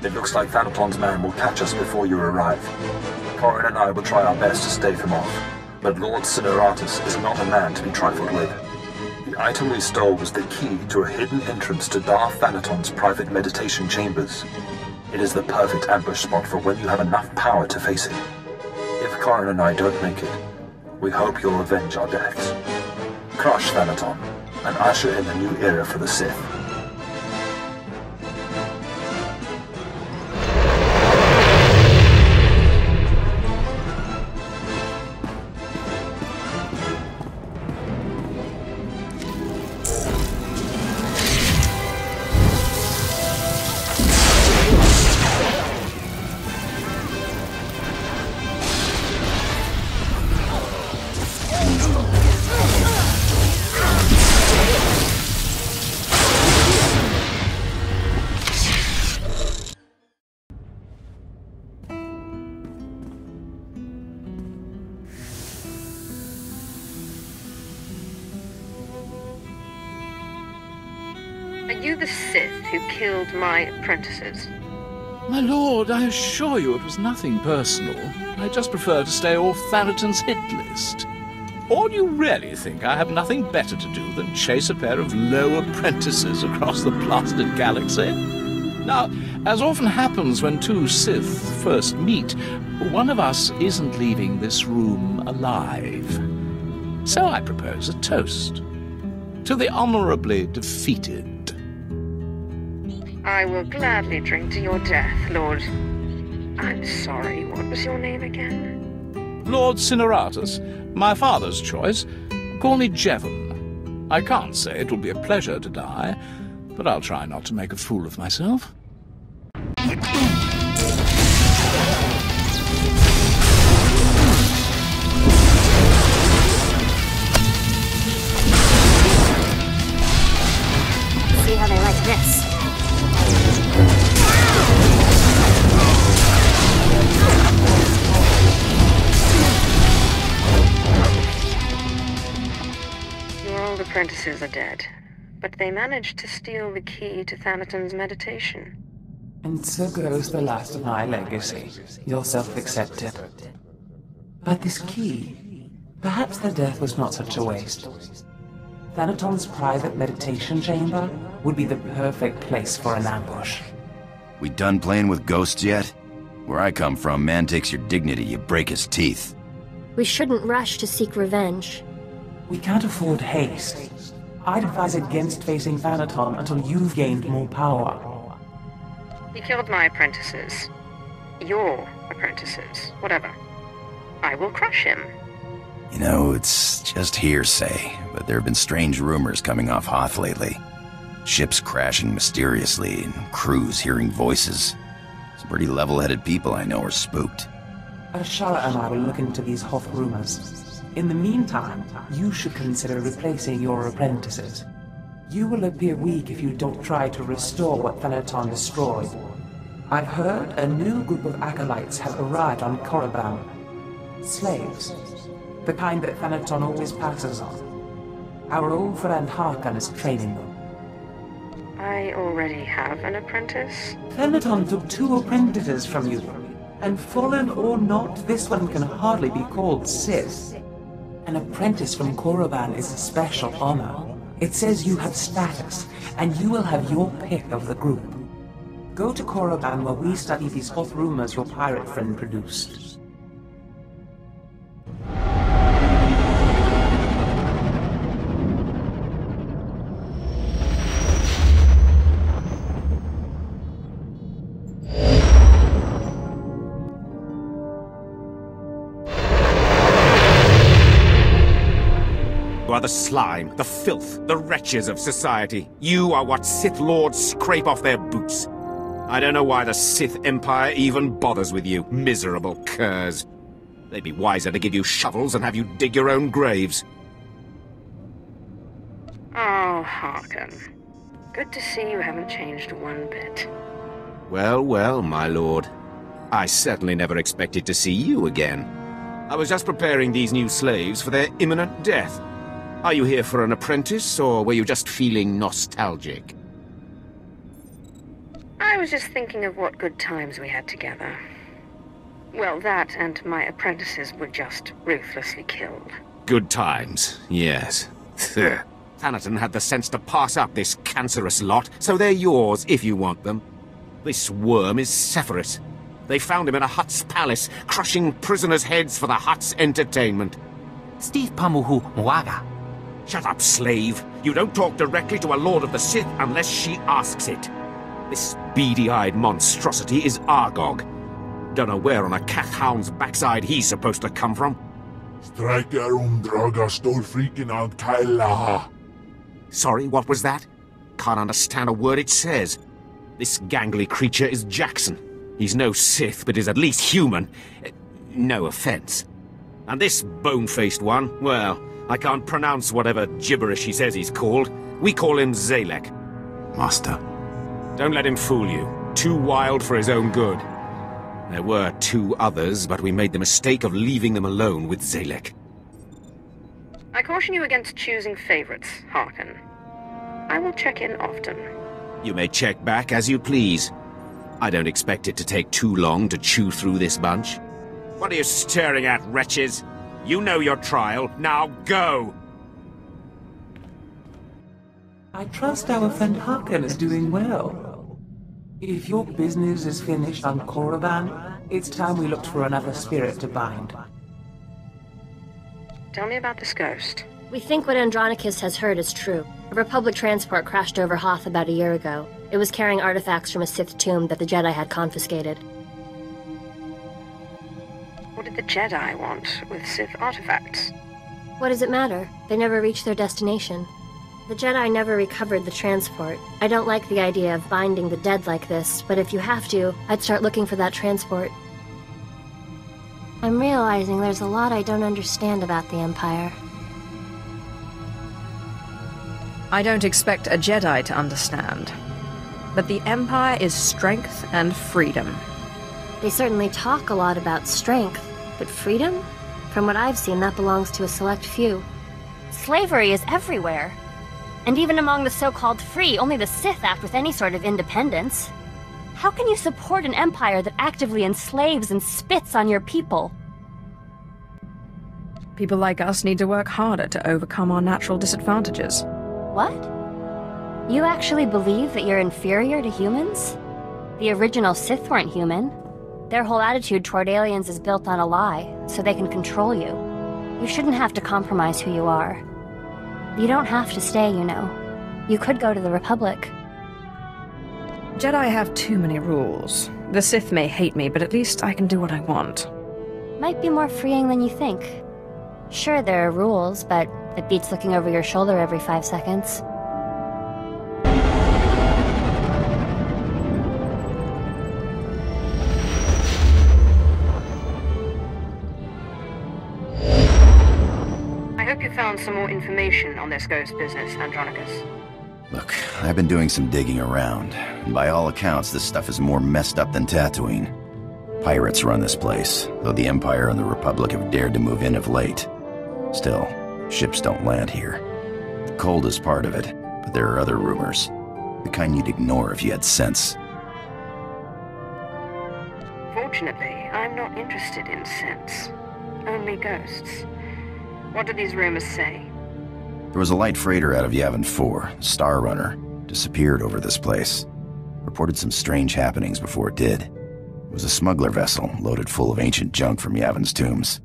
It looks like Thanaton's man will catch us before you arrive. Corin and I will try our best to stave him off, but Lord Cineratus is not a man to be trifled with. The item we stole was the key to a hidden entrance to Darth Thanaton's private meditation chambers. It is the perfect ambush spot for when you have enough power to face it. If Corin and I don't make it, we hope you'll avenge our deaths. Crush Thanaton, and usher in a new era for the Sith. Are you the Sith who killed my apprentices? My lord, I assure you it was nothing personal. I just prefer to stay off Thanaton's hit list. Or do you really think I have nothing better to do than chase a pair of low apprentices across the blasted galaxy? Now, as often happens when two Sith first meet, one of us isn't leaving this room alive. So I propose a toast to the honorably defeated. I will gladly drink to your death, Lord. I'm sorry, what was your name again? Lord Cineratus, my father's choice. Call me Jevon. I can't say it will be a pleasure to die, but I'll try not to make a fool of myself. See how they like this. Your old apprentices are dead, but they managed to steal the key to Thanaton's meditation. And so goes the last of my legacy, your self-accepted. But this key, perhaps their death was not such a waste. Thanaton's private meditation chamber would be the perfect place for an ambush. We done playing with ghosts yet? Where I come from, man takes your dignity, you break his teeth. We shouldn't rush to seek revenge. We can't afford haste. I'd advise against facing Thanaton until you've gained more power. He killed my apprentices. Your apprentices. Whatever. I will crush him. You know, it's just hearsay, but there have been strange rumors coming off Hoth lately. Ships crashing mysteriously, and crews hearing voices. Some pretty level-headed people I know are spooked. Ashara and I will look into these Hoth rumors. In the meantime, you should consider replacing your apprentices. You will appear weak if you don't try to restore what Thanaton destroyed. I've heard a new group of acolytes have arrived on Korriban. Slaves. The kind that Thanaton always passes on. Our old friend Harkon is training them. I already have an apprentice. Thanaton took 2 apprentices from you. And fallen or not, this one can hardly be called Sith. An apprentice from Korriban is a special honor. It says you have status, and you will have your pick of the group. Go to Korriban while we study these Hoth rumors your pirate friend produced. You are the slime, the filth, the wretches of society. You are what Sith Lords scrape off their boots. I don't know why the Sith Empire even bothers with you, miserable curs. They'd be wiser to give you shovels and have you dig your own graves. Oh, Harkon. Good to see you haven't changed one bit. Well, well, my lord. I certainly never expected to see you again. I was just preparing these new slaves for their imminent death. Are you here for an apprentice, or were you just feeling nostalgic? I was just thinking of what good times we had together. Well, that and my apprentices were just ruthlessly killed. Good times, yes. Thanaton had the sense to pass up this cancerous lot, so they're yours if you want them. This worm is Sephiroth. They found him in a Hutt's palace, crushing prisoners' heads for the Hutt's entertainment. Steve Pamuhu Mwaga. Shut up, slave. You don't talk directly to a Lord of the Sith unless she asks it. This beady-eyed monstrosity is Argog. Don't know where on a Cath hound's backside he's supposed to come from. Sorry, what was that? Can't understand a word it says. This gangly creature is Jackson. He's no Sith, but is at least human. No offense. And this bone-faced one, well, I can't pronounce whatever gibberish he says he's called. We call him Zalek. Master. Don't let him fool you. Too wild for his own good. There were 2 others, but we made the mistake of leaving them alone with Zalek. I caution you against choosing favorites, Harkin. I will check in often. You may check back as you please. I don't expect it to take too long to chew through this bunch. What are you staring at, wretches? You know your trial. Now go! I trust our friend Harkin is doing well. If your business is finished on Korriban, it's time we looked for another spirit to bind. Tell me about this ghost. We think what Andronicus has heard is true. A Republic transport crashed over Hoth about a year ago. It was carrying artifacts from a Sith tomb that the Jedi had confiscated. What did the Jedi want with Sith artifacts? What does it matter? They never reached their destination. The Jedi never recovered the transport. I don't like the idea of binding the dead like this, but if you have to, I'd start looking for that transport. I'm realizing there's a lot I don't understand about the Empire. I don't expect a Jedi to understand. But the Empire is strength and freedom. They certainly talk a lot about strength, but freedom? From what I've seen, that belongs to a select few. Slavery is everywhere. And even among the so-called free, only the Sith act with any sort of independence. How can you support an empire that actively enslaves and spits on your people? People like us need to work harder to overcome our natural disadvantages. What? You actually believe that you're inferior to humans? The original Sith weren't human. Their whole attitude toward aliens is built on a lie, so they can control you. You shouldn't have to compromise who you are. You don't have to stay, you know. You could go to the Republic. Jedi have too many rules. The Sith may hate me, but at least I can do what I want. Might be more freeing than you think. Sure, there are rules, but it beats looking over your shoulder every 5 seconds. I hope you found some more information on this ghost business, Andronicus. Look, I've been doing some digging around, and by all accounts, this stuff is more messed up than Tatooine. Pirates run this place, though the Empire and the Republic have dared to move in of late. Still, ships don't land here. The cold is part of it, but there are other rumors. The kind you'd ignore if you had sense. Fortunately, I'm not interested in sense. Only ghosts. What do these rumors say? There was a light freighter out of Yavin 4, Star Runner, disappeared over this place. Reported some strange happenings before it did. It was a smuggler vessel loaded full of ancient junk from Yavin's tombs.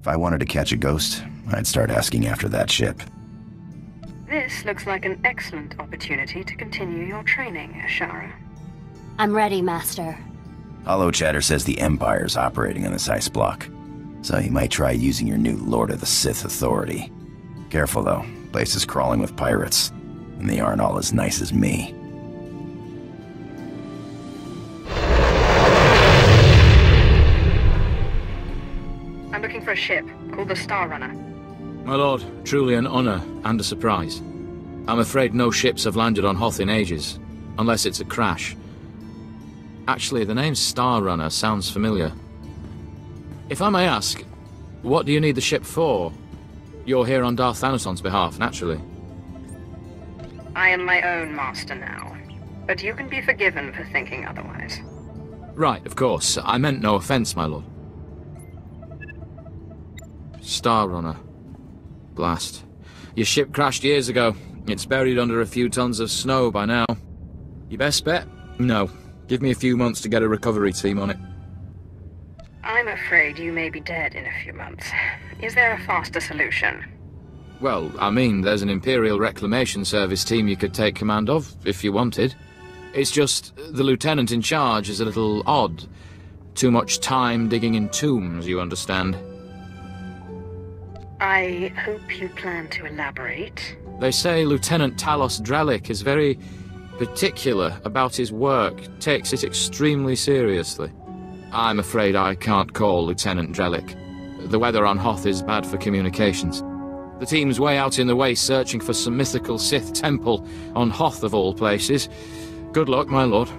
If I wanted to catch a ghost, I'd start asking after that ship. This looks like an excellent opportunity to continue your training, Ashara. I'm ready, Master. Hollow Chatter says the Empire's operating on this ice block, so you might try using your new Lord of the Sith authority. Careful, though. Place is crawling with pirates, and they aren't all as nice as me. I'm looking for a ship called the Star Runner. My lord, truly an honor and a surprise. I'm afraid no ships have landed on Hoth in ages, unless it's a crash. Actually, the name Star Runner sounds familiar. If I may ask, what do you need the ship for? You're here on Darth Thanaton's behalf, naturally. I am my own master now. but you can be forgiven for thinking otherwise. Right, of course. I meant no offense, my lord. Star Runner. Blast. Your ship crashed years ago. It's buried under a few tons of snow by now. Your best bet? No. Give me a few months to get a recovery team on it. I'm afraid you may be dead in a few months. Is there a faster solution? Well, I mean, there's an Imperial Reclamation Service team you could take command of, if you wanted. It's just, the lieutenant in charge is a little odd. Too much time digging in tombs, you understand. I hope you plan to elaborate. They say Lieutenant Talos Drellic is very particular about his work, takes it extremely seriously. I'm afraid I can't call Lieutenant Drellic. The weather on Hoth is bad for communications. The team's way out in the waste searching for some mythical Sith temple on Hoth of all places. Good luck, my lord.